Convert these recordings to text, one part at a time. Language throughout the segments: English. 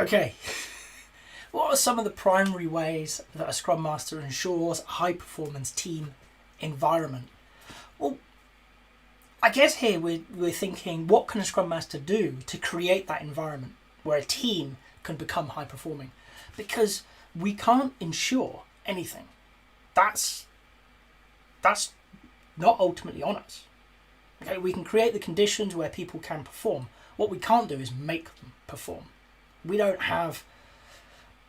Okay, what are some of the primary ways that a Scrum Master ensures a high-performance team environment? Well, I guess here we're thinking, what can a Scrum Master do to create that environment where a team can become high-performing? Because we can't ensure anything. That's not ultimately on us. Okay, we can create the conditions where people can perform. What we can't do is make them perform. We don't have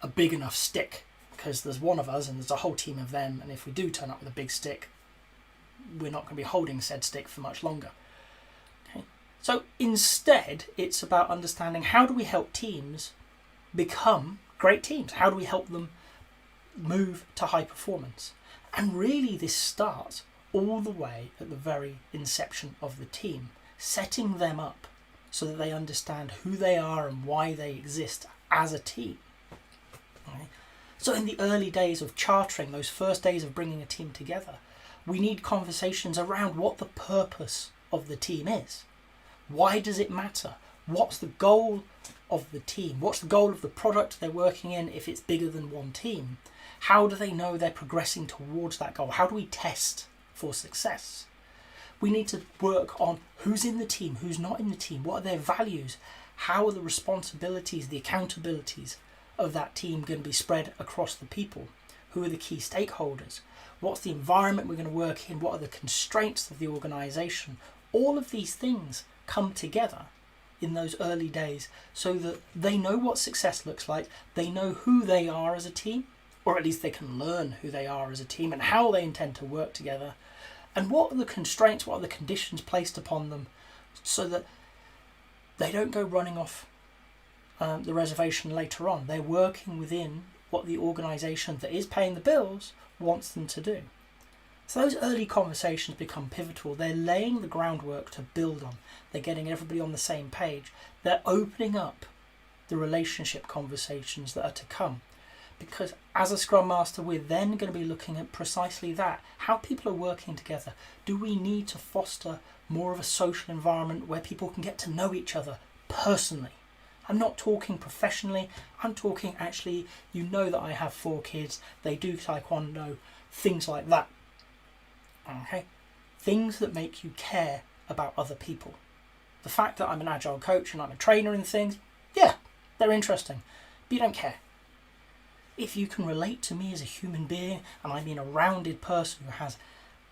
a big enough stick because there's one of us and there's a whole team of them, and if we do turn up with a big stick, we're not going to be holding said stick for much longer. Okay? So instead, it's about understanding, how do we help teams become great teams? How do we help them move to high performance? And really this starts all the way at the very inception of the team, setting them up so that they understand who they are and why they exist as a team. Okay? So in the early days of chartering, those first days of bringing a team together, we need conversations around what the purpose of the team is. Why does it matter? What's the goal of the team? What's the goal of the product they're working in if it's bigger than one team? How do they know they're progressing towards that goal? How do we test for success? We need to work on who's in the team, who's not in the team, what are their values, how are the responsibilities, the accountabilities of that team going to be spread across the people, who are the key stakeholders, what's the environment we're going to work in, what are the constraints of the organisation. All of these things come together in those early days so that they know what success looks like, they know who they are as a team, or at least they can learn who they are as a team and how they intend to work together, and what are the constraints, what are the conditions placed upon them so that they don't go running off the reservation later on. They're working within what the organisation that is paying the bills wants them to do. So those early conversations become pivotal. They're laying the groundwork to build on. They're getting everybody on the same page. They're opening up the relationship conversations that are to come. Because as a Scrum Master, we're then going to be looking at precisely that, how people are working together. Do we need to foster more of a social environment where people can get to know each other personally? I'm not talking professionally, I'm talking actually, you know that I have 4 kids, they do taekwondo, things like that. Okay? Things that make you care about other people. The fact that I'm an agile coach and I'm a trainer in things, yeah, they're interesting, but you don't care. If you can relate to me as a human being, and I mean a rounded person who has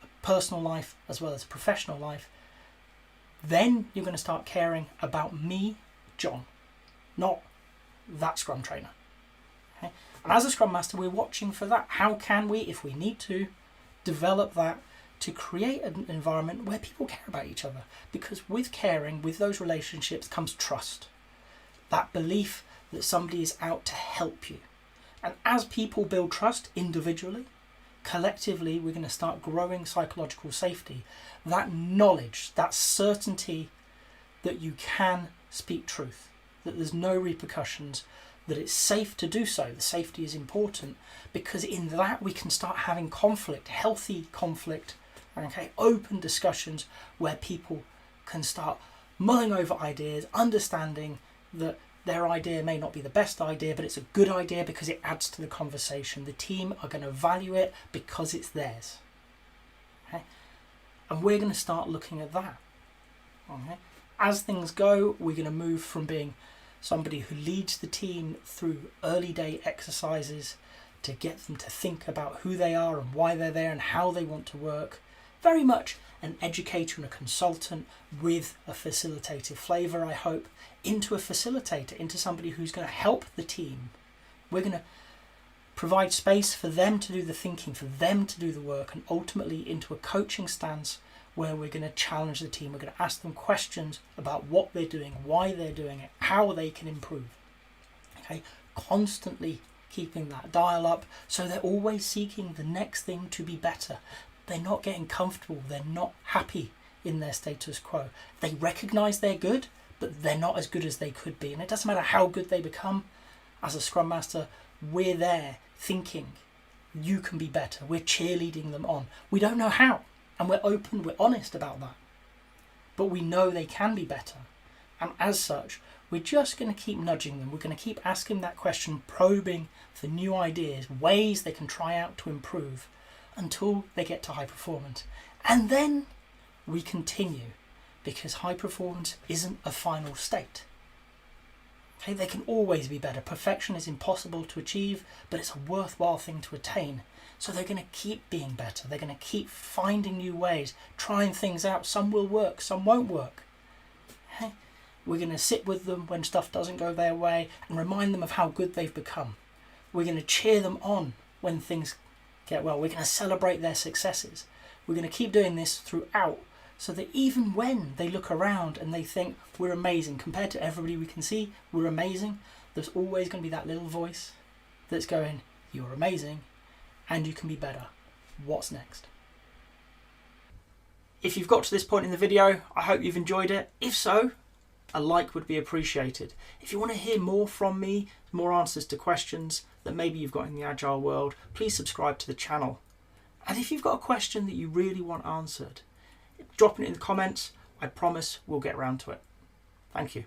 a personal life as well as a professional life, then you're going to start caring about me, John, not that Scrum trainer. Okay? And as a Scrum Master, we're watching for that. How can we, if we need to, develop that to create an environment where people care about each other? Because with caring, with those relationships comes trust. That belief that somebody is out to help you. And as people build trust individually, collectively, we're going to start growing psychological safety. That knowledge, that certainty that you can speak truth, that there's no repercussions, that it's safe to do so. The safety is important because in that we can start having conflict, healthy conflict, okay, open discussions where people can start mulling over ideas, understanding that their idea may not be the best idea, but it's a good idea because it adds to the conversation. The team are going to value it because it's theirs. Okay? And we're going to start looking at that. Okay? As things go, we're going to move from being somebody who leads the team through early day exercises to get them to think about who they are and why they're there and how they want to work. Very much an educator and a consultant with a facilitative flavour, I hope, into a facilitator, into somebody who's going to help the team. We're going to provide space for them to do the thinking, for them to do the work, and ultimately into a coaching stance where we're going to challenge the team. We're going to ask them questions about what they're doing, why they're doing it, how they can improve. Okay, constantly keeping that dial up so they're always seeking the next thing to be better. They're not getting comfortable, they're not happy in their status quo. They recognise they're good, but they're not as good as they could be. And it doesn't matter how good they become. As a Scrum Master, we're there thinking, you can be better. We're cheerleading them on. We don't know how, and we're open, we're honest about that. But we know they can be better. And as such, we're just going to keep nudging them. We're going to keep asking that question, probing for new ideas, ways they can try out to improve until they get to high performance. And then we continue, because high performance isn't a final state. Okay, they can always be better. Perfection is impossible to achieve, but it's a worthwhile thing to attain. So they're going to keep being better. They're going to keep finding new ways, trying things out. Some will work, some won't work. Okay? We're going to sit with them when stuff doesn't go their way and remind them of how good they've become. We're going to cheer them on when things get well. We're going to celebrate their successes. We're going to keep doing this throughout, so that even when they look around and they think we're amazing, compared to everybody we can see, we're amazing, there's always going to be that little voice that's going, you're amazing and you can be better. What's next? If you've got to this point in the video, I hope you've enjoyed it. If so, a like would be appreciated. If you want to hear more from me, more answers to questions that maybe you've got in the Agile world, please subscribe to the channel. And if you've got a question that you really want answered, drop it in the comments. I promise we'll get around to it. Thank you.